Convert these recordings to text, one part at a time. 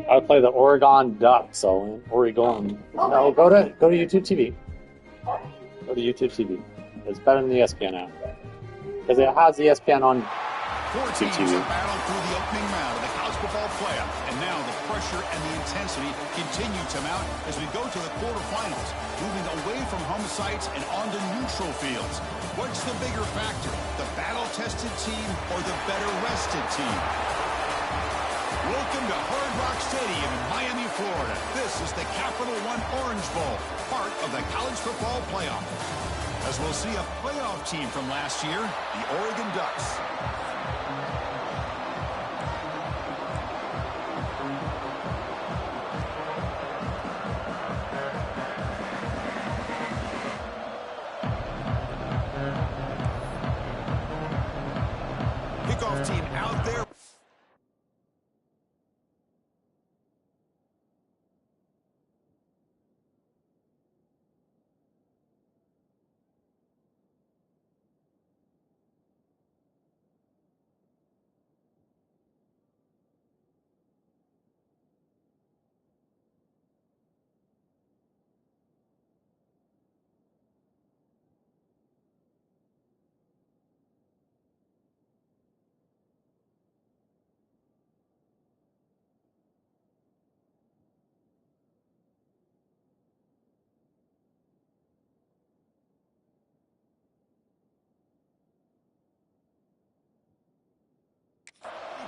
I play the Oregon Ducks, so Oregon. No, go to YouTube TV. Go to YouTube TV. It's better than the ESPN app because it has ESPN on YouTube TV. Battle through the opening round of the college football playoff, and now the pressure and the intensity continue to mount as we go to the quarterfinals, moving away from home sites and onto neutral fields. What's the bigger factor, the battle-tested team or the better-rested team? Welcome to Hard Rock Stadium in Miami, Florida. This is the Capital One Orange Bowl, part of the college football playoff. As we'll see a playoff team from last year, the Oregon Ducks. Kickoff team out there.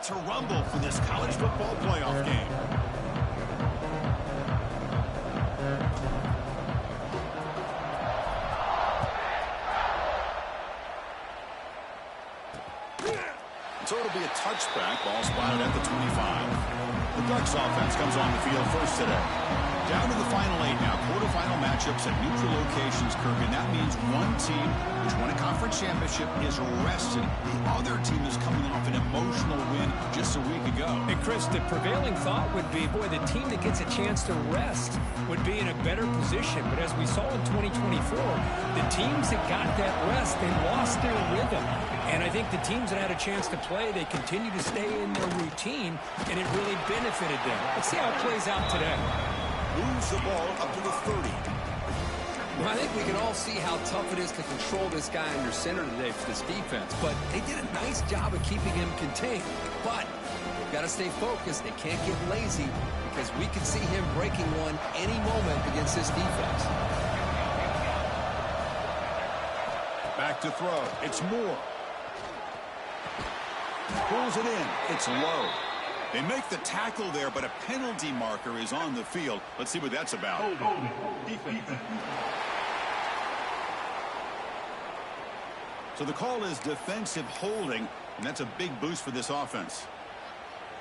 To rumble for this college football playoff game. So it'll be a touchback, ball spotted at the 25. The Ducks offense comes on the field first today. Down to the final 8 now. Quarterfinal matchups at neutral locations, Kirk, and that means one team which won a conference championship is rested. The other team is coming off an emotional win just a week ago. Hey, Chris, the prevailing thought would be, boy, the team that gets a chance to rest would be in a better position. But as we saw in 2024, the teams that got that rest, they lost their rhythm. And I think the teams that had a chance to play, they continue to stay in their routine, and it really benefited them. Let's see how it plays out today. Moves the ball up to the 30. Well, I think we can all see how tough it is to control this guy under center today for this defense. But they did a nice job of keeping him contained. But they've got to stay focused. They can't get lazy because we can see him breaking one any moment against this defense. Back to throw. It's Moore. Pulls it in. It's low. They make the tackle there, but a penalty marker is on the field. Let's see what that's about. So the call is defensive holding, and that's a big boost for this offense.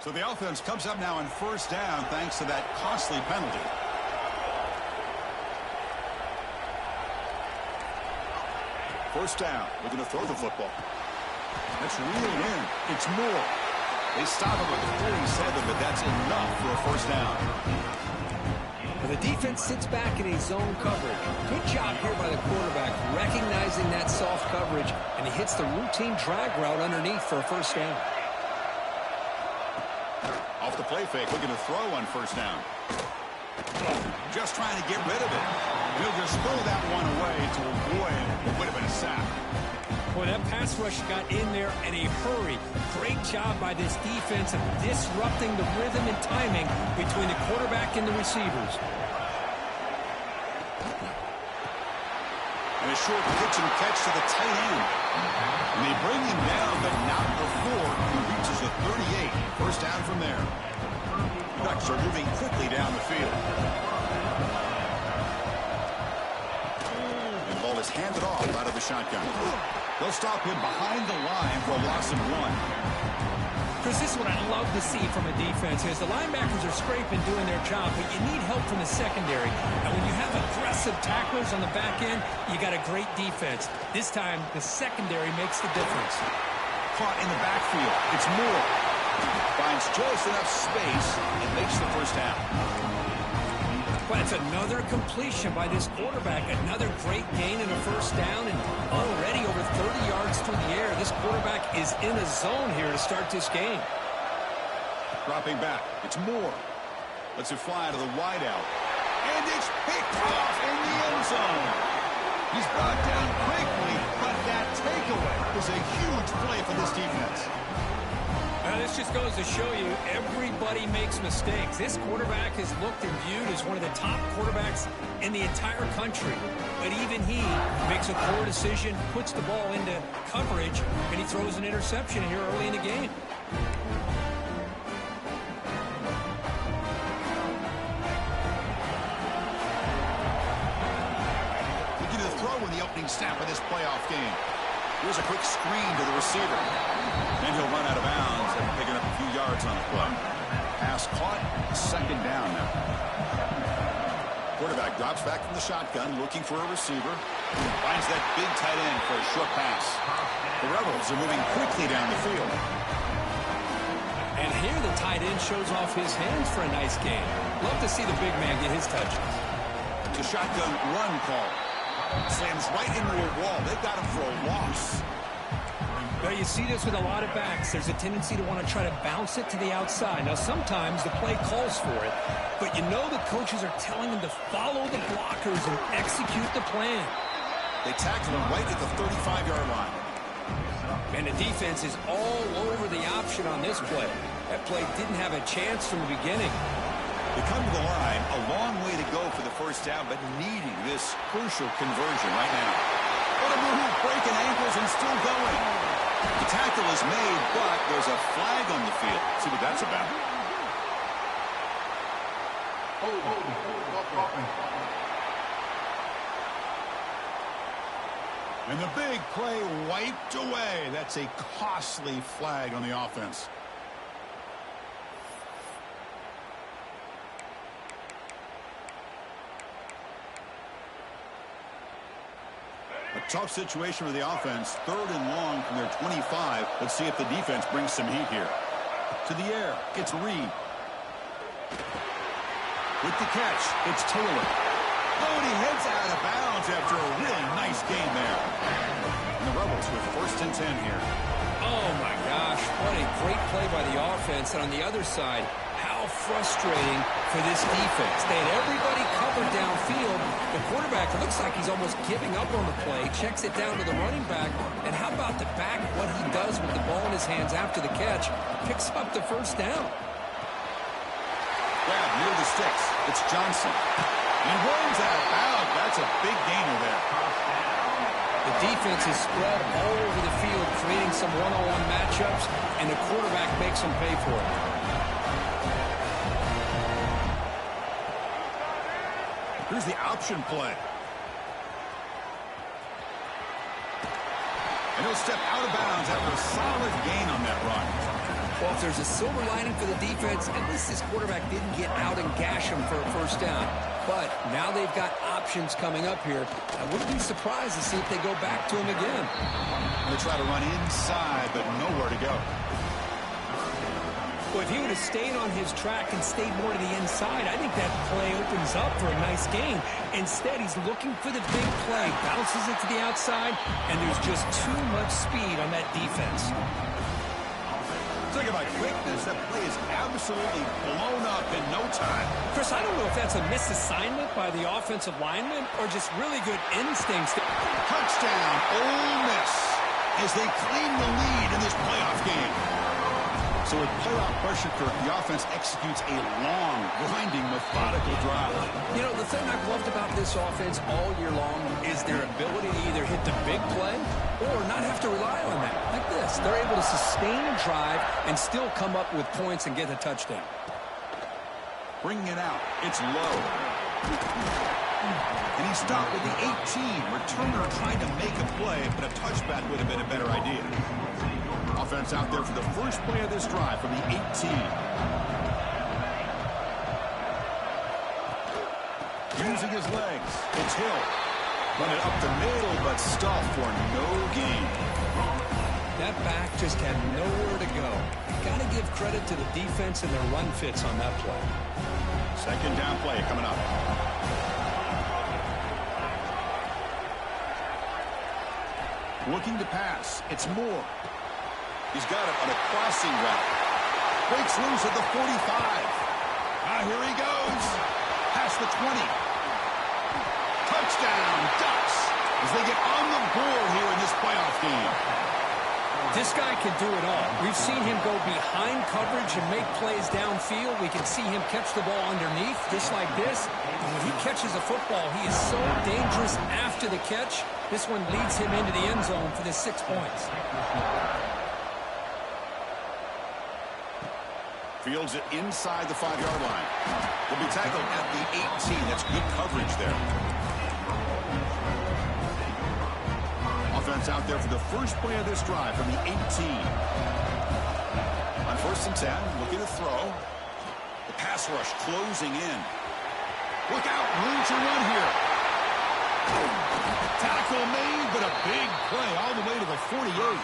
So the offense comes up now on first down thanks to that costly penalty. First down. We're going to throw the football. That's reeled in. It's Moore. They stop him at the 47, but that's enough for a first down. The defense sits back in a zone coverage. Good job here by the quarterback, recognizing that soft coverage, and he hits the routine drag route underneath for a first down. Off the play fake, looking to throw on first down. Just trying to get rid of it. He'll just throw that one away to avoid what would have been a sack. Boy, that pass rush got in there in a hurry. Great job by this defense of disrupting the rhythm and timing between the quarterback and the receivers. And a short pitch and catch to the tight end. And they bring him down, but not before he reaches the 38. First down from there. Ducks are moving quickly down the field. And the ball is handed off out of the shotgun. They'll stop him behind the line for a loss of 1. Chris, this is what I love to see from a defense is the linebackers are scraping, doing their job, but you need help from the secondary. And when you have aggressive tacklers on the back end, you got a great defense. This time, the secondary makes the difference. Caught in the backfield. It's Moore. Finds just enough space and makes the first down. That's another completion by this quarterback. Another great gain and a first down, and already over 30 yards through the air. This quarterback is in a zone here to start this game. Dropping back. It's Moore. Lets it fly to the wideout. And it's picked off in the end zone. He's brought down quickly, but that takeaway is a huge play for this defense. This just goes to show you everybody makes mistakes. This quarterback is looked and viewed as one of the top quarterbacks in the entire country. But even he makes a poor decision, puts the ball into coverage, and he throws an interception here early in the game. Looking to throw in the opening snap of this playoff game. Here's a quick screen to the receiver. And he'll run out of bounds and picking up a few yards on the play. Pass caught, second down now. Quarterback drops back from the shotgun, looking for a receiver. Finds that big tight end for a short pass. The Rebels are moving quickly down the field. And here the tight end shows off his hands for a nice game. Love to see the big man get his touches. It's a shotgun run call. Slams right into a wall. They've got him for a loss. Now you see this with a lot of backs. There's a tendency to want to try to bounce it to the outside. Now sometimes the play calls for it, but you know the coaches are telling them to follow the blockers and execute the plan. They tackle him right at the 35-yard line. And the defense is all over the option on this play. That play didn't have a chance from the beginning. They come to the line, a long way to go for the first down, but needing this crucial conversion right now. What a move, breaking ankles and still going. The tackle is made, but there's a flag on the field. See what that's about. And the big play wiped away. That's a costly flag on the offense. A tough situation for the offense. 3rd and long from their 25. Let's see if the defense brings some heat here. To the air. It's Reed. With the catch, it's Taylor. Oh, and he heads out of bounds after a really nice game there. And the Rebels with 1st and 10 here. Oh, my gosh. What a great play by the offense. And on the other side, how frustrating for this defense. They had everybody covered downfield. The quarterback, it looks like he's almost giving up on the play, checks it down to the running back. And how about the back, what he does with the ball in his hands after the catch, picks up the first down. Grab near the sticks. It's Johnson. He runs out of bounds. That's a big gainer there. The defense is spread all over the field, creating some one-on-one matchups, and the quarterback makes them pay for it. Here's the option play. And he'll step out of bounds after a solid gain on that run. Well, if there's a silver lining for the defense, at least this quarterback didn't get out and gash him for a first down. But now they've got options coming up here. I wouldn't be surprised to see if they go back to him again. They try to run inside, but nowhere to go. Well, if he would have stayed on his track and stayed more to the inside, I think that play opens up for a nice gain. Instead, he's looking for the big play, bounces it to the outside, and there's just too much speed on that defense. Talk about quickness. That play is absolutely blown up in no time. Chris, I don't know if that's a misassignment by the offensive lineman or just really good instincts. Touchdown, Ole Miss, as they claim the lead in this playoff game. So with playoff pressure, Kirk, the offense executes a long, grinding, methodical drive. You know, the thing I've loved about this offense all year long is their ability to either hit the big play or not have to rely on that. Like this. They're able to sustain a drive and still come up with points and get a touchdown. Bringing it out. It's low. And he stopped with the 18. Returner trying to make a play, but a touchback would have been a better idea. Offense out there for the first play of this drive from the 18. Using his legs. It's Hill. Run it up the middle, but stop for no gain. That back just had nowhere to go. Got to give credit to the defense and their run fits on that play. Second down play coming up. Looking to pass. It's Moore. He's got it on a crossing route. Breaks loose at the 45. Here he goes. Past the 20. Touchdown, Ducks, as they get on the board here in this playoff game. This guy can do it all. We've seen him go behind coverage and make plays downfield. We can see him catch the ball underneath, just like this. And when he catches a football, he is so dangerous after the catch. This one leads him into the end zone for the 6 points. Fields it inside the 5-yard line. Will be tackled at the 18. That's good coverage there. Offense out there for the first play of this drive from the 18. On 1st and 10, looking to throw. The pass rush closing in. Look out, room to run here. Tackle made, but a big play all the way to the 48.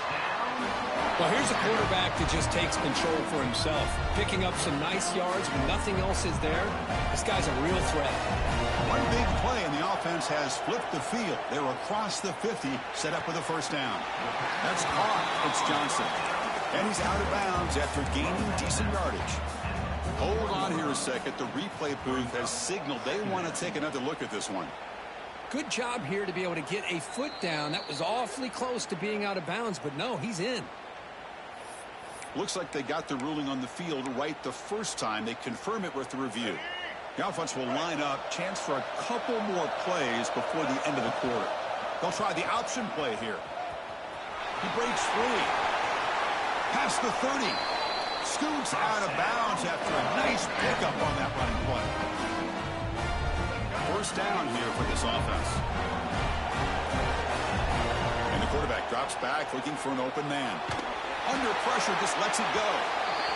Well, here's a quarterback that just takes control for himself, picking up some nice yards when nothing else is there. This guy's a real threat. One big play, and the offense has flipped the field. They're across the 50, set up with a first down. That's caught. It's Johnson. And he's out of bounds after gaining decent yardage. Hold on here a second. The replay booth has signaled they want to take another look at this one. Good job here to be able to get a foot down. That was awfully close to being out of bounds, but no, he's in. Looks like they got the ruling on the field right the first time. They confirm it with the review. The offense will line up. Chance for a couple more plays before the end of the quarter. They'll try the option play here. He breaks free. Past the 30. Scoots out of bounds after a nice pickup on that running play. First down here for this offense. And the quarterback drops back looking for an open man. Under pressure, just lets it go.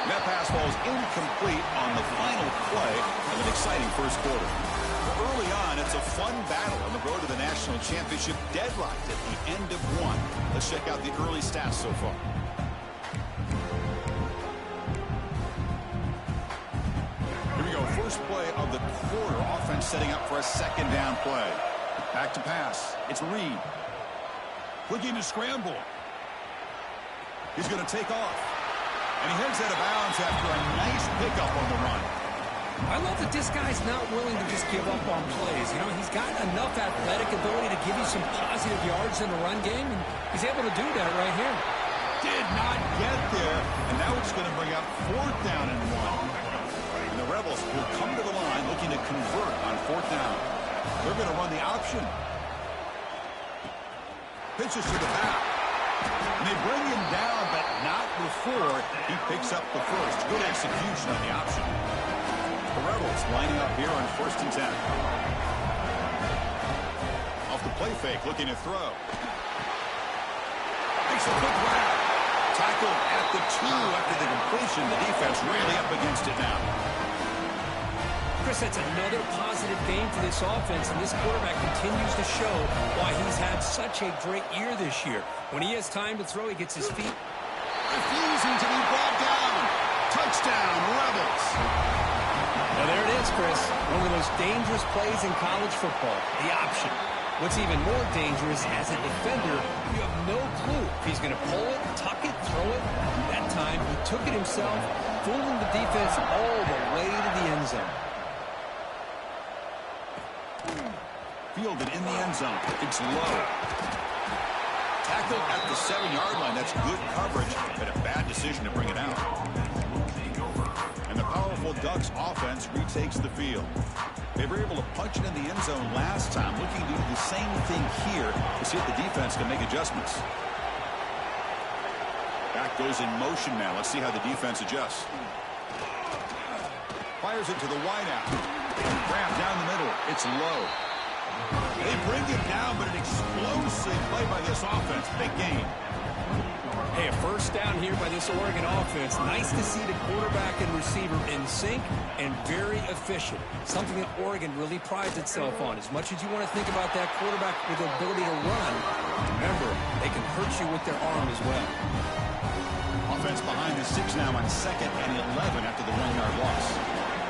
That pass falls incomplete on the final play of an exciting first quarter. Early on, it's a fun battle on the road to the national championship, deadlocked at the end of one. Let's check out the early stats so far. Here we go, first play of the quarter. Offense setting up for a second down play. Back to pass. It's Reed. Looking to scramble. He's going to take off. And he heads out of bounds after a nice pickup on the run. I love that this guy's not willing to just give up on plays. You know, he's got enough athletic ability to give you some positive yards in the run game, and he's able to do that right here. Did not get there, and now it's going to bring up 4th down and 1. And the Rebels will come to the line looking to convert on 4th down. They're going to run the option. Pitches to the back. And they bring him down, but not before he picks up the first. Good execution on the option. The Rebels lining up here on 1st and 10. Off the play fake, looking to throw. Makes a quick grab. Tackled at the 2 after the completion. The defense really up against it now. Chris, that's another positive game for this offense, and this quarterback continues to show why he's had such a great year this year. When he has time to throw, he gets his feet. Refusing to be brought down. Touchdown, Rebels. Now there it is, Chris. One of the most dangerous plays in college football, the option. What's even more dangerous, as a defender, you have no clue if he's going to pull it, tuck it, throw it. That time, he took it himself, fooling the defense all the way to the end zone. Fielded in the end zone. It's low. Tackled at the 7-yard line. That's good coverage, but a bad decision to bring it out. And the powerful Ducks offense retakes the field. They were able to punch it in the end zone last time, looking to do the same thing here to see if the defense can make adjustments. Back goes in motion now. Let's see how the defense adjusts. Fires it to the wideout. Grab down the middle. It's low. They bring it down, but an explosive play by this offense. Big game. Hey, a first down here by this Oregon offense. Nice to see the quarterback and receiver in sync and very efficient. Something that Oregon really prides itself on. As much as you want to think about that quarterback with the ability to run, remember, they can hurt you with their arm as well. Offense behind the 6 now on 2nd and 11 after the 1-yard loss.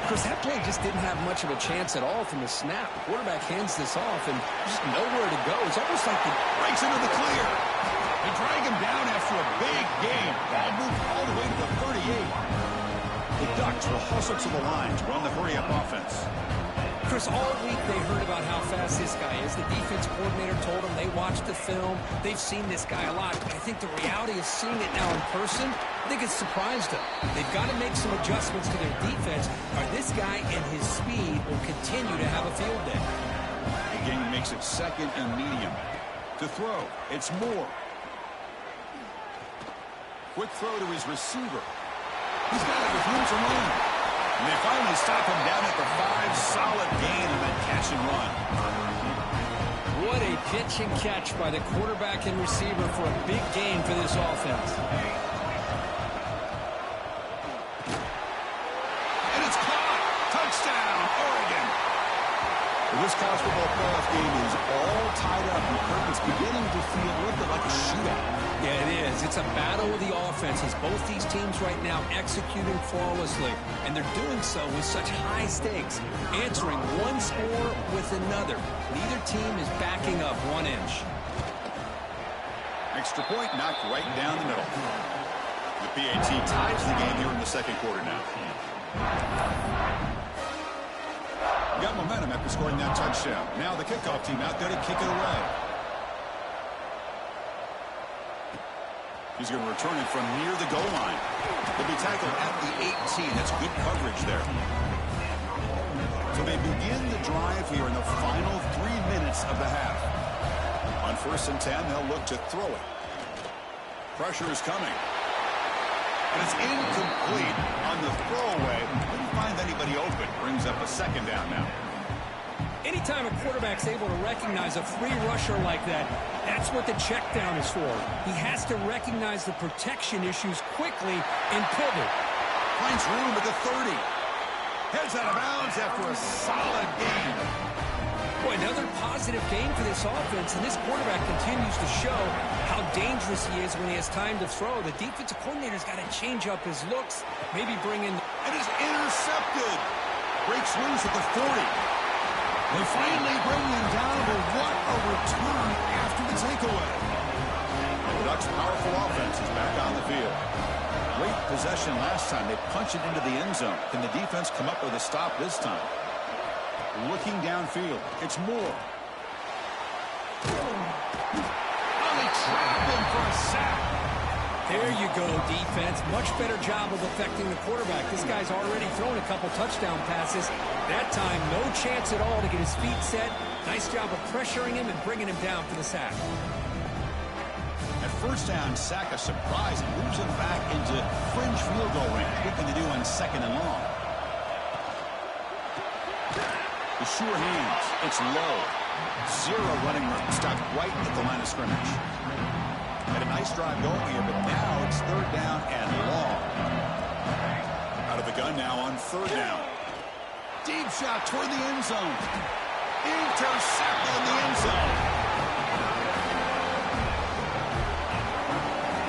Because that play just didn't have much of a chance at all from the snap. The quarterback hands this off and just nowhere to go. It's almost like he breaks into the clear. They drag him down after a big game. Ball moved all the way to the 38. The Ducks will hustle to the line to run the hurry-up offense. Chris, all week they heard about how fast this guy is. The defense coordinator told them they watched the film. They've seen this guy a lot. But I think the reality of seeing it now in person, I think it's surprised them. They've got to make some adjustments to their defense, or this guy and his speed will continue to have a field day. The game makes it second and medium. To throw, it's Moore. Quick throw to his receiver. He's got it with room to run. And they finally stop him down at the 5. Solid gain and then catch and run. What a pitch and catch by the quarterback and receiver for a big gain for this offense. And it's caught. Touchdown, Oregon. This college football playoff game is all tied up. And Kirk is beginning to feel a little bit like a shootout. Yeah, it is. It's a battle of the offenses. Both these teams right now executing flawlessly, and they're doing so with such high stakes, answering one score with another. Neither team is backing up 1 inch. Extra point knocked right down the middle. The PAT ties the game here in the second quarter now. Got momentum after scoring that touchdown. Now the kickoff team out there to kick it away. He's going to return it from near the goal line. He'll be tackled at the 18. That's good coverage there. So they begin the drive here in the final 3 minutes of the half. On 1st and 10, they'll look to throw it. Pressure is coming. And it's incomplete on the throwaway. Couldn't find anybody open. Brings up a 2nd down now. Anytime a quarterback's able to recognize a free rusher like that, that's what the check down is for. He has to recognize the protection issues quickly and pivot. Finds room at the 30. Heads out of bounds after a solid game. Boy, another positive game for this offense, and this quarterback continues to show how dangerous he is when he has time to throw. The defensive coordinator's got to change up his looks, maybe bring in... And is intercepted. Breaks loose at the 40. They finally bring him down, but what a return after the takeaway. The Ducks' powerful offense is back on the field. Great possession last time. They punch it into the end zone. Can the defense come up with a stop this time? Looking downfield. It's Moore. Oh, they trap him for a sack. There you go, defense. Much better job of affecting the quarterback. This guy's already thrown a couple touchdown passes. That time, no chance at all to get his feet set. Nice job of pressuring him and bringing him down for the sack. At 1st down, sack a surprise and moves him back into fringe field goal range. Looking to do on 2nd and long. The sure hands. It's low. 0 running room. Stopped right at the line of scrimmage. Had a nice drive going here, but now it's 3rd down and long. Out of the gun now on 3rd down. Deep shot toward the end zone. Intercepted in the end zone.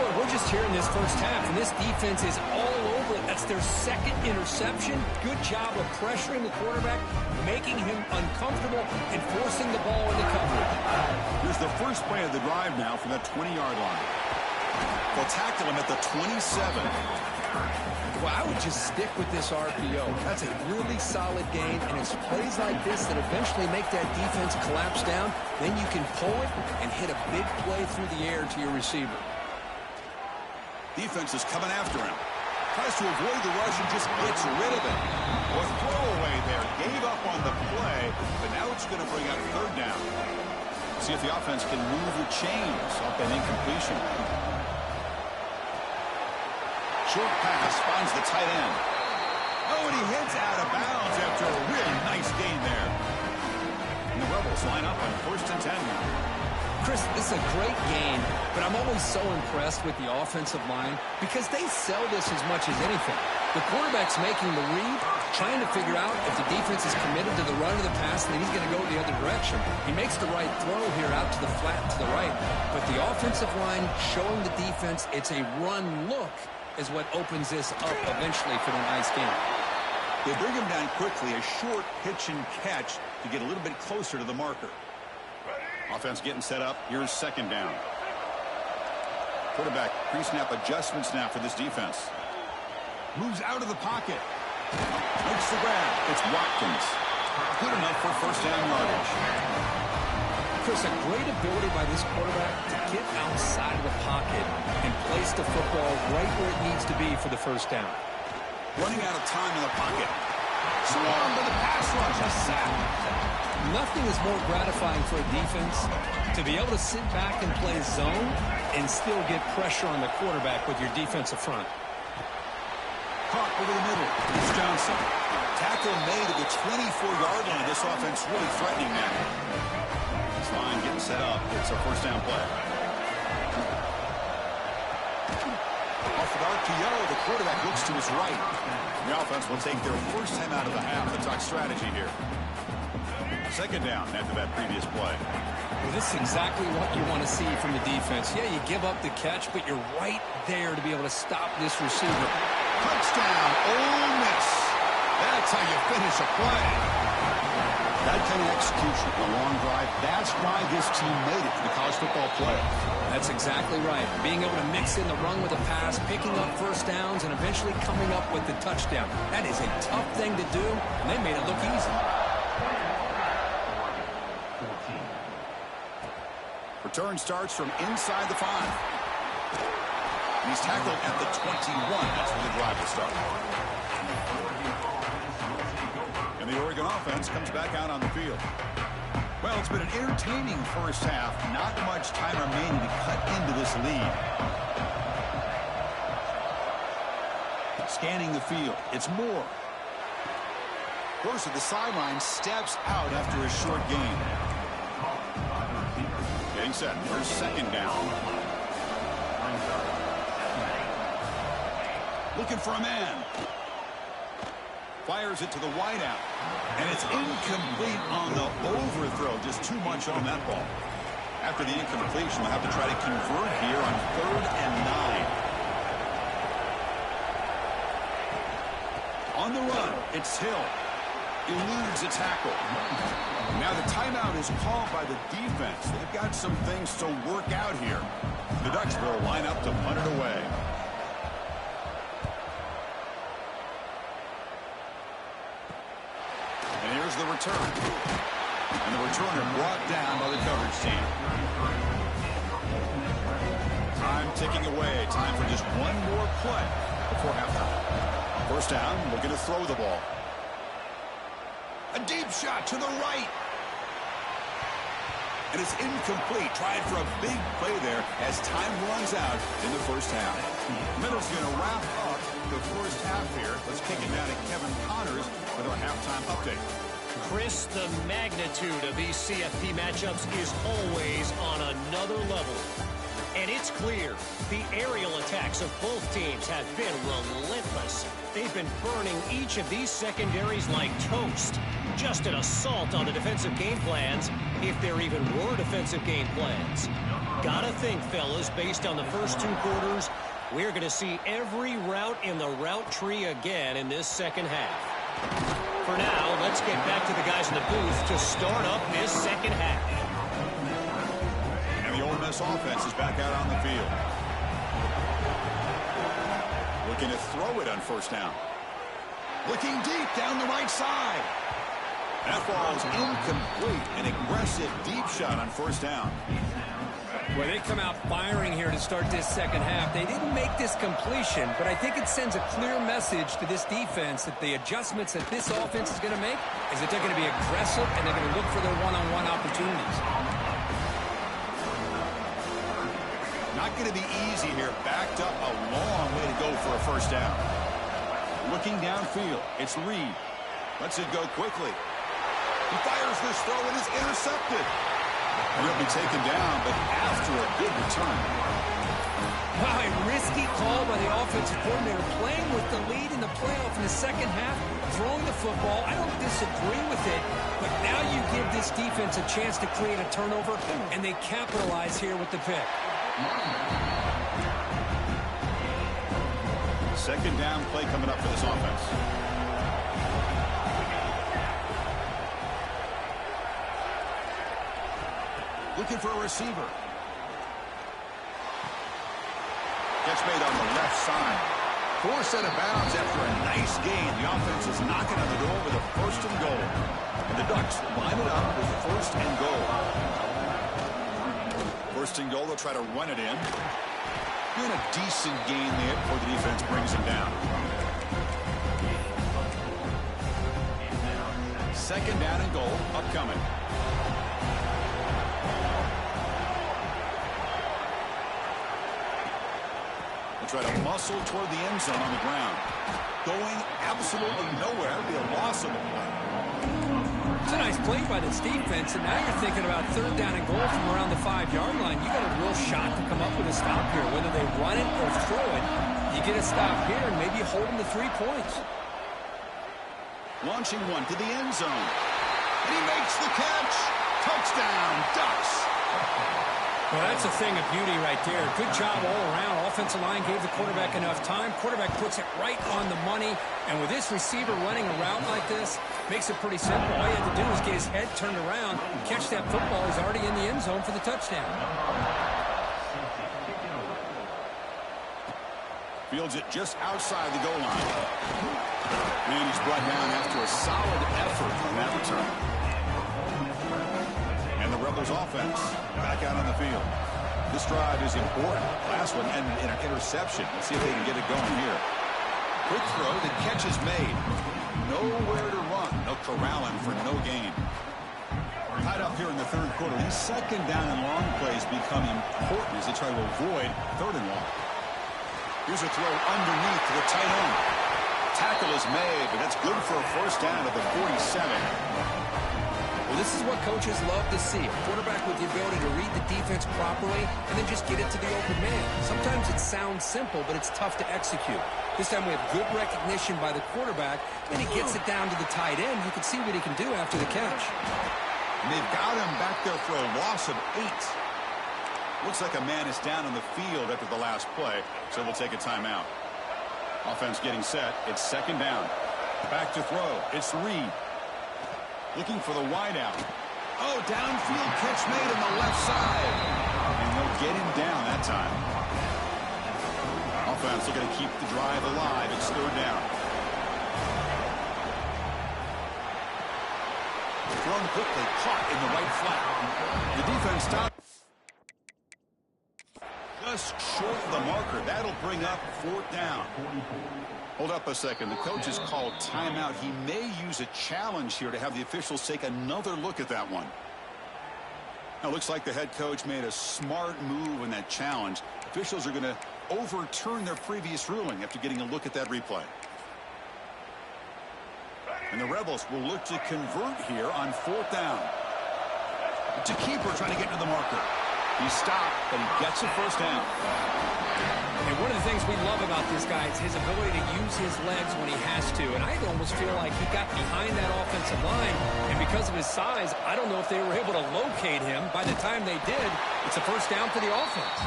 Boy, we're just here in this first half, and this defense is all over it. That's their 2nd interception. Good job of pressuring the quarterback, making him uncomfortable, and forcing the ball into coverage. Here's the first play of the drive now from the 20-yard line. They'll tackle him at the 27. Well, I would just stick with this RPO. That's a really solid gain, and it's plays like this that eventually make that defense collapse down. Then you can pull it and hit a big play through the air to your receiver. Defense is coming after him. Tries to avoid the rush and just gets rid of it. A throwaway there. Gave up on the play, but now it's going to bring up 3rd down. See if the offense can move the chains off that incompletion. Short pass finds the tight end. Oh, and he heads out of bounds after a really nice gain there. And the Rebels line up on 1st and 10 now. Chris, this is a great game, but I'm always so impressed with the offensive line because they sell this as much as anything. The quarterback's making the read, trying to figure out if the defense is committed to the run or the pass, and then he's going to go the other direction. He makes the right throw here out to the flat to the right, but the offensive line showing the defense it's a run look is what opens this up eventually for the nice game. They bring him down quickly, a short pitch and catch to get a little bit closer to the marker. Offense getting set up. Here's 2nd down. Quarterback pre-snap adjustments now for this defense. Moves out of the pocket. Makes the grab. It's Watkins. Good enough for first down yardage. Chris, a great ability by this quarterback to get outside of the pocket and place the football right where it needs to be for the first down. Running out of time in the pocket. Swarmed by the pass rush. A sack. Nothing is more gratifying for a defense to be able to sit back and play zone and still get pressure on the quarterback with your defensive front. Caught over the middle. It's Johnson. Tackle made at the 24-yard line. This offense really threatening now. It's fine getting set up. It's a first down play. Off an RPO, the quarterback looks to his right. The offense will take their first time out of the half. The tuck strategy here. Second down after that previous play. Well, this is exactly what you want to see from the defense. Yeah, you give up the catch, but you're right there to be able to stop this receiver. Touchdown, Ole Miss. That's how you finish a play. That kind of execution, a long drive, that's why this team made it to the college football playoff. That's exactly right. Being able to mix in the run with a pass, picking up first downs, and eventually coming up with the touchdown. That is a tough thing to do, and they made it look easy. Return starts from inside the 5. He's tackled at the 21. That's where the drive will start. And the Oregon offense comes back out on the field. Well, it's been an entertaining first half. Not much time remaining to cut into this lead. Scanning the field. It's Moore. Goes to the sideline, steps out after a short gain. Getting set for second down. Looking for a man. Fires it to the wideout. And it's incomplete on the overthrow. Just too much on that ball. After the incompletion, we'll have to try to convert here on 3rd and 9. On the run, it's Hill. Eludes a tackle. Now the timeout is called by the defense. They've got some things to work out here. The Ducks will line up to punt it away. And here's the return. And the returner brought down by the coverage team. Time ticking away. Time for just one more play before halftime. First down, looking to throw the ball. A deep shot to the right. And it's incomplete. Trying for a big play there as time runs out in the first half. Middle's going to wrap up the first half here. Let's kick it now to Kevin Connors with our halftime update. Chris, the magnitude of these CFP matchups is always on another level. And it's clear the aerial attacks of both teams have been relentless. They've been burning each of these secondaries like toast. Just an assault on the defensive game plans, if there even were defensive game plans. Gotta think, fellas, based on the first 2 quarters, we're going to see every route in the route tree again in this second half. For now, let's get back to the guys in the booth to start up this second half. And the Ole Miss offense is back out on the field. Looking to throw it on first down. Looking deep down the right side. That ball's incomplete. An aggressive deep shot on first down. Well, they come out firing here to start this second half. They didn't make this completion, but I think it sends a clear message to this defense that the adjustments that this offense is going to make is that they're going to be aggressive and they're going to look for their one-on-one opportunities. Not going to be easy here. Backed up a long way to go for a first down. Looking downfield. It's Reed. Lets it go quickly. He fires this throw and is intercepted. And he'll be taken down, but after a good return. Wow, a risky call by the offensive coordinator, playing with the lead in the playoff in the second half, throwing the football. I don't disagree with it, but now you give this defense a chance to create a turnover, and they capitalize here with the pick. Second down play coming up for this offense. Looking for a receiver. Catch made on the left side. Forced out of bounds after a nice gain. The offense is knocking on the door with a first and goal. And the Ducks line it up with first and goal. First and goal, they'll try to run it in. Doing a decent gain there before the defense brings him down. Second down and goal, upcoming. They'll try to muscle toward the end zone on the ground. Going absolutely nowhere. It'll be a loss of a play. It's a nice play by this defense, and now you're thinking about third down and goal from around the 5-yard line. You got a real shot to come up with a stop here. Whether they run it or throw it, you get a stop here and maybe hold them to 3 points. Launching one to the end zone. And he makes the catch. Touchdown, Ducks. Well, that's a thing of beauty right there. Good job all around. Offensive line gave the quarterback enough time. Quarterback puts it right on the money. And with this receiver running around like this, makes it pretty simple. All you have to do is get his head turned around, catch that football. He's already in the end zone for the touchdown. Fields it just outside the goal line. And he's brought down after a solid effort on that return. And the Rebels offense back out on the field. This drive is important. Last one ended in an interception. Let's see if they can get it going here. Quick throw. The catch is made. Nowhere to run. No corralling for no gain. Tied up here in the third quarter. These second down and long plays become important as they try to avoid third and long. Here's a throw underneath to the tight end. Tackle is made, but that's good for a first down at the 47. Well, this is what coaches love to see. A quarterback with the ability to read the defense properly and then just get it to the open man. Sometimes it sounds simple, but it's tough to execute. This time we have good recognition by the quarterback, and he gets it down to the tight end. You can see what he can do after the catch. And they've got him back there for a loss of 8. Looks like a man is down on the field after the last play, so we'll take a timeout. Offense getting set. It's second down. Back to throw. It's Reed. Looking for the wideout. Oh, downfield catch made on the left side. And they'll get him down that time. Offense looking to keep the drive alive. It's third down. Thrown quickly, caught in the right flat. The defense stopped. Just short of the marker. That'll bring up fourth down. Hold up a second. The coach has called timeout. He may use a challenge here to have the officials take another look at that one. Now, it looks like the head coach made a smart move in that challenge. Officials are going to overturn their previous ruling after getting a look at that replay. And the Rebels will look to convert here on fourth down. It's a keeper trying to get to the marker. He stopped, but he gets a first down. And one of the things we love about this guy is his ability to use his legs when he has to. And I almost feel like he got behind that offensive line. And because of his size, I don't know if they were able to locate him. By the time they did, it's a first down for the offense.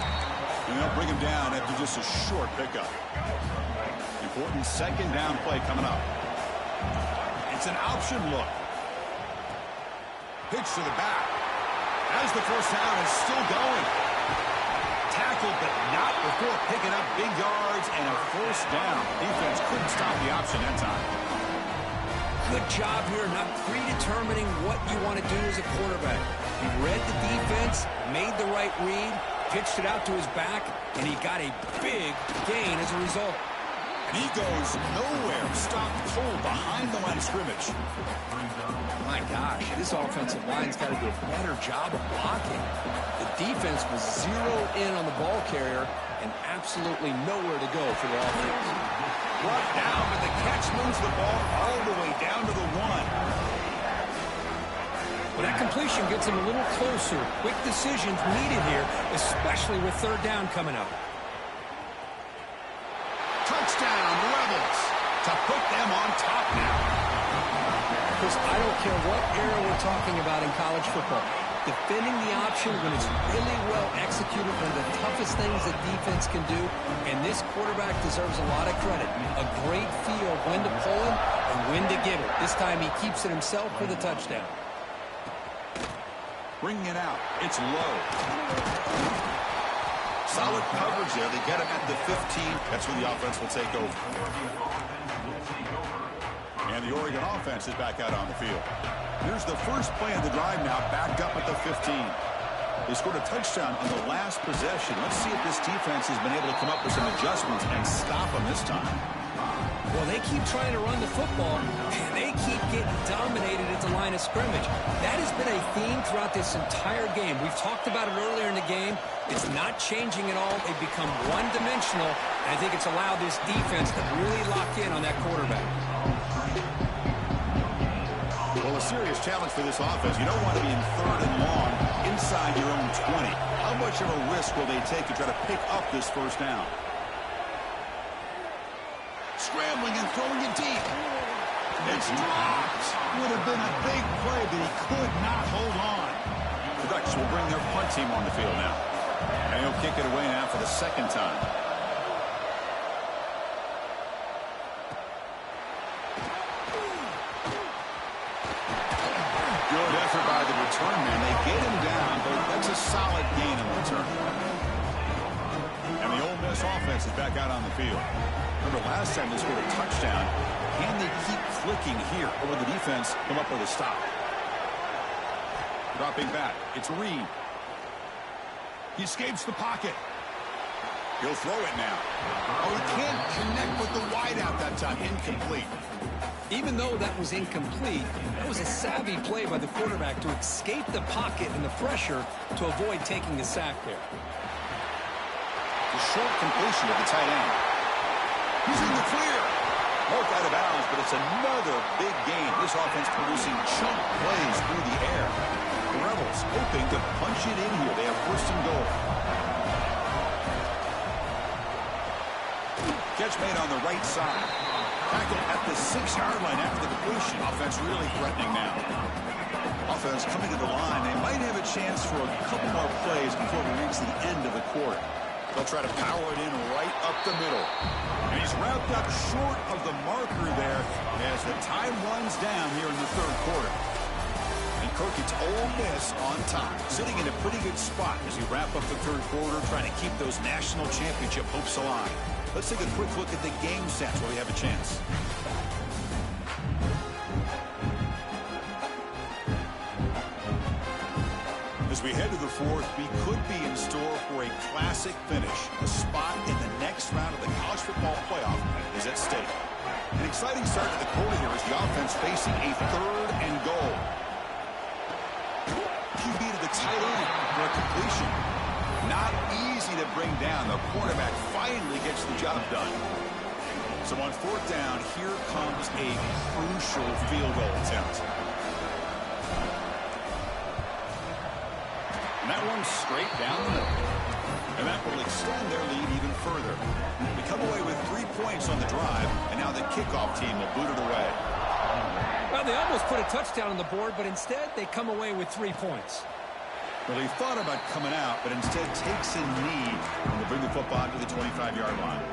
And they'll bring him down after just a short pickup. Important second down play coming up. It's an option look. Pitch to the back. As the first down is still going. Tackled, but not before picking up big yards and a first down. Defense couldn't stop the option that time. Good job here not predetermining what you want to do as a quarterback. He read the defense, made the right read, pitched it out to his back, and he got a big gain as a result. And he goes nowhere. Stopped cold behind the line of scrimmage. My gosh, this offensive line's got to do a better job of blocking. The defense was zeroed in on the ball carrier and absolutely nowhere to go for the offense. Brought down, but the catch moves the ball all the way down to the 1. Well, that completion gets him a little closer. Quick decisions needed here, especially with third down coming up. Touchdown, Rebels, to put them on top now. Because I don't care what era we're talking about in college football. Defending the option when it's really well executed, one of the toughest things that defense can do, and this quarterback deserves a lot of credit. A great feel of when to pull him and when to give it. This time he keeps it himself for the touchdown. Bringing it out. It's low. Solid coverage there. They get him at the 15. That's where the offense will take over. And the Oregon offense is back out on the field. Here's the first play of the drive now, backed up at the 15. They scored a touchdown on the last possession. Let's see if this defense has been able to come up with some adjustments and stop them this time. Well, they keep trying to run the football, and they keep getting dominated at the line of scrimmage. That has been a theme throughout this entire game. We've talked about it earlier in the game. It's not changing at all. They've become one-dimensional, and I think it's allowed this defense to really lock in on that quarterback. Well, a serious challenge for this offense. You don't want to be in 3rd and long inside your own 20. How much of a risk will they take to try to pick up this first down? Scrambling and throwing it deep. It's dropped. Would have been a big play, but he could not hold on. The Ducks will bring their punt team on the field now. And he'll kick it away now for the second time. Good effort by the return man. They get him down, but that's a solid gain in return. And the Ole Miss offense is back out on the field. Remember, last time they scored a touchdown. Can they keep clicking here? Or will the defense come up with a stop? Dropping back. It's Reed. He escapes the pocket. He'll throw it now. Oh, he can't connect with the wideout that time. Incomplete. Even though that was incomplete, that was a savvy play by the quarterback to escape the pocket and the pressure to avoid taking the sack there. The short completion of the tight end. He's in the clear. Broke out of bounds, but it's another big game. This offense producing chunk plays through the air. The Rebels hoping to punch it in here. They have 1st and goal. Catch made on the right side. Tackled at the 6-yard line after the completion. Offense really threatening now. Offense coming to the line. They might have a chance for a couple more plays before we reach the end of the quarter. They'll try to power it in right up the middle. And he's wrapped up short of the marker there as the time runs down here in the 3rd quarter. And Kirk, it's Ole Miss on top, sitting in a pretty good spot as we wrap up the 3rd quarter, trying to keep those national championship hopes alive. Let's take a quick look at the game stats where we have a chance. As we head to the 4th, we could be in store for a classic finish. A spot in the next round of the college football playoff is at stake. An exciting start to the quarter here as the offense facing a 3rd and goal. QB to the tight end for a completion. Not easy to bring down. The quarterback finally gets the job done. So on 4th down, here comes a crucial field goal attempt. And that one's straight down the middle. And that will extend their lead even further. They come away with 3 points on the drive, and now the kickoff team will boot it away. Well, they almost put a touchdown on the board, but instead they come away with 3 points. Well, he thought about coming out, but instead takes a knee and will bring the football to the 25-yard line.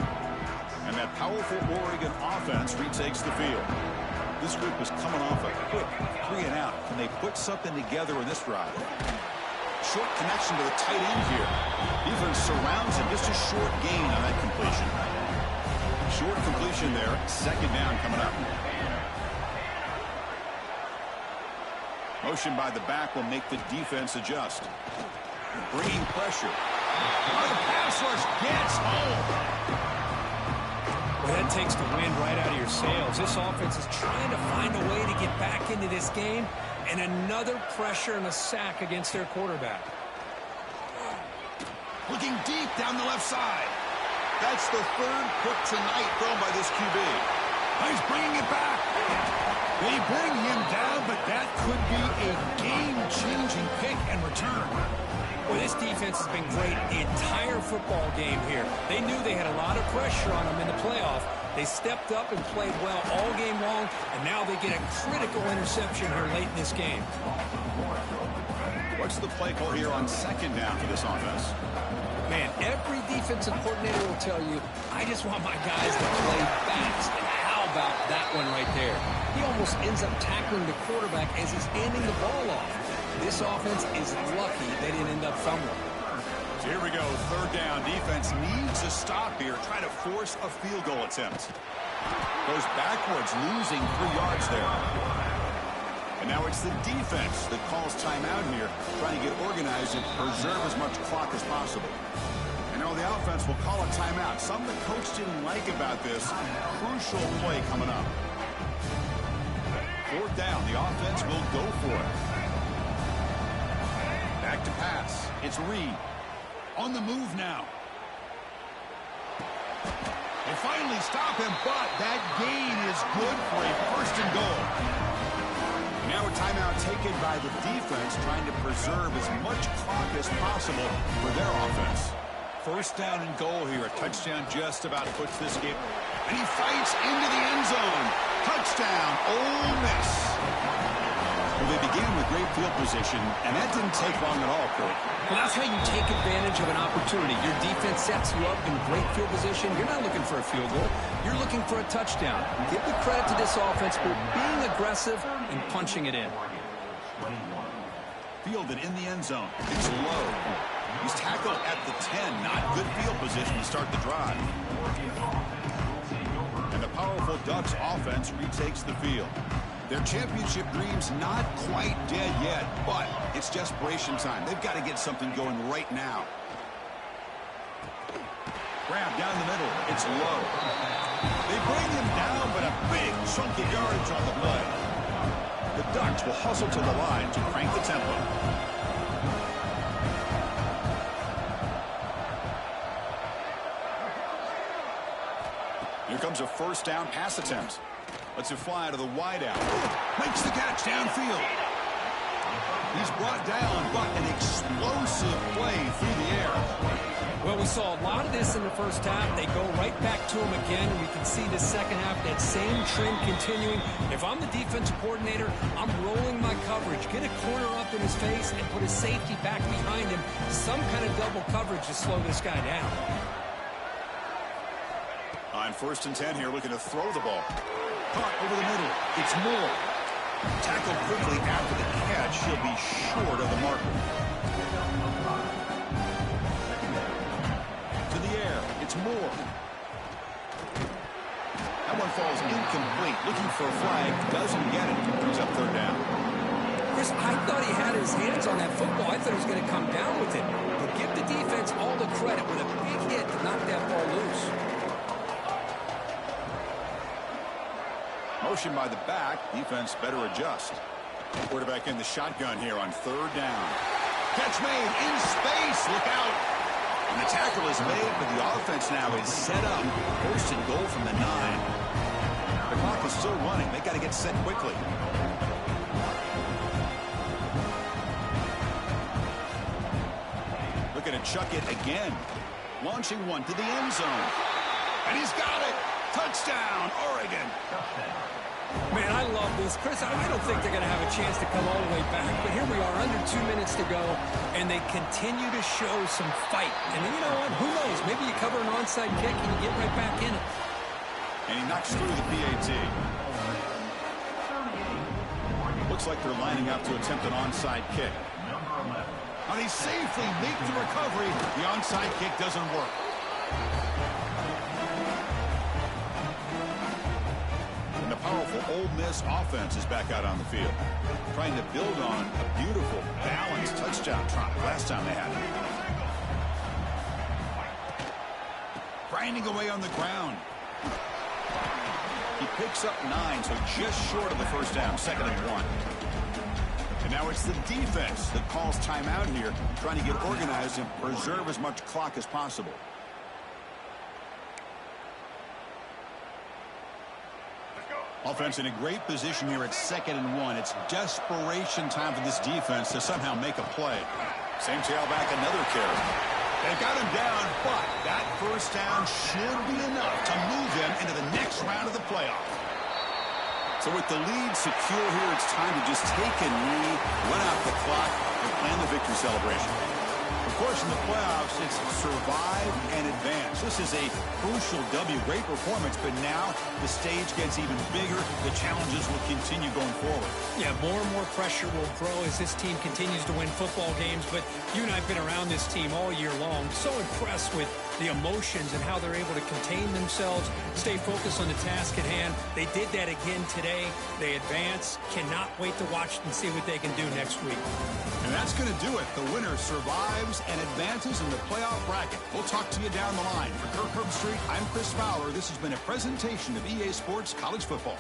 And that powerful Oregon offense retakes the field. This group is coming off a quick 3-and-out. Can they put something together in this drive? Short connection to the tight end here. Defense surrounds him. Just a short gain on that completion. Short completion there. 2nd down coming up. Motion by the back will make the defense adjust. Bringing pressure. Oh, the pass rush gets home. Well, that takes the wind right out of your sails. This offense is trying to find a way to get back into this game, and another pressure and a sack against their quarterback. Looking deep down the left side. That's the 3rd pick tonight thrown by this QB. He's bringing it back. They bring him down, but that could be a game-changing pick and return. Well, this defense has been great the entire football game here. They knew they had a lot of pressure on them in the playoff. They stepped up and played well all game long, and now they get a critical interception here late in this game. What's the play call here on 2nd down for this offense? Man, every defensive coordinator will tell you, I just want my guys to play fast. And how about that one right there? He almost ends up tackling the quarterback as he's handing the ball off. This offense is lucky they didn't end up fumbling. So here we go, third down. Defense needs a stop here. Try to force a field goal attempt. Goes backwards, losing 3 yards there. And now it's the defense that calls timeout here, trying to get organized and preserve as much clock as possible. And now the offense will call a timeout. Something the coach didn't like about this. Crucial play coming up. Fourth down, the offense will go for it. Back to pass. It's Reed. On the move now. They finally stop him, but that gain is good for a first and goal. Now a timeout taken by the defense, trying to preserve as much clock as possible for their offense. First down and goal here. A touchdown just about puts this game. And he fights into the end zone. Touchdown, Ole Miss. Well, they began with great field position, and that didn't take long at all, Kurt. Well, that's how you take advantage of an opportunity. Your defense sets you up in great field position. You're not looking for a field goal. You're looking for a touchdown. Give the credit to this offense for being aggressive and punching it in. Fielded in the end zone. It's low. He's tackled at the 10. Not good field position to start the drive. And the powerful Ducks offense retakes the field. Their championship dream's not quite dead yet, but it's desperation time. They've got to get something going right now. Grab down the middle. It's low. They bring him down, but a big chunk of yardage on the play. The Ducks will hustle to the line to crank the tempo. Here comes a first down pass attempt. Lets it fly to the wideout. Makes the catch downfield. He's brought down, but an explosive play through the air. Well, we saw a lot of this in the first half. They go right back to him again. We can see the second half, that same trend continuing. If I'm the defensive coordinator, I'm rolling my coverage. Get a corner up in his face and put a safety back behind him. Some kind of double coverage to slow this guy down. On first and 10 here, looking to throw the ball. Caught over the middle. It's Moore. Tackled quickly after the catch. He'll be short of the marker. To the air. It's Moore. That one falls incomplete. Looking for a flag. Doesn't get it. Brings up third down. Chris, I thought he had his hands on that football. I thought he was going to come down with it. But give the defense all the credit with a big hit to knock that ball loose. Motion by the back. Defense better adjust. Quarterback in the shotgun here on third down. Catch made in space. Look out. And the tackle is made, but the offense now is set up. First and goal from the 9. The clock is still running. They got to get set quickly. Looking to chuck it again. Launching one to the end zone. And he's got it. Touchdown, Oregon. Man, I love this. Chris, I don't think they're going to have a chance to come all the way back, but here we are, under 2 minutes to go, and they continue to show some fight. And then, you know what? Who knows? Maybe you cover an onside kick and you get right back in it. And he knocks through the PAT. Looks like they're lining up to attempt an onside kick. And they safely make the recovery. The onside kick doesn't work. The powerful Ole Miss offense is back out on the field, trying to build on a beautiful, balanced touchdown trot last time they had it. Grinding away on the ground. He picks up 9, so just short of the first down, 2nd and 1. And now it's the defense that calls timeout here, trying to get organized and preserve as much clock as possible. Offense in a great position here at 2nd and 1. It's desperation time for this defense to somehow make a play. Same tailback, another carry. They've got him down, but that first down should be enough to move them into the next round of the playoff. So with the lead secure here, it's time to just take a knee, run out the clock, and plan the victory celebration. Of course, in the playoffs, it's survive and advance. This is a crucial W. Great performance, but now the stage gets even bigger. The challenges will continue going forward. Yeah, more and more pressure will grow as this team continues to win football games. But you and I have been around this team all year long. So impressed with the emotions and how they're able to contain themselves, stay focused on the task at hand. They did that again today. They advance. Cannot wait to watch and see what they can do next week. And that's going to do it. The winner survives and advances in the playoff bracket. We'll talk to you down the line. For Kirk Herbstreit, I'm Chris Fowler. This has been a presentation of EA Sports College Football.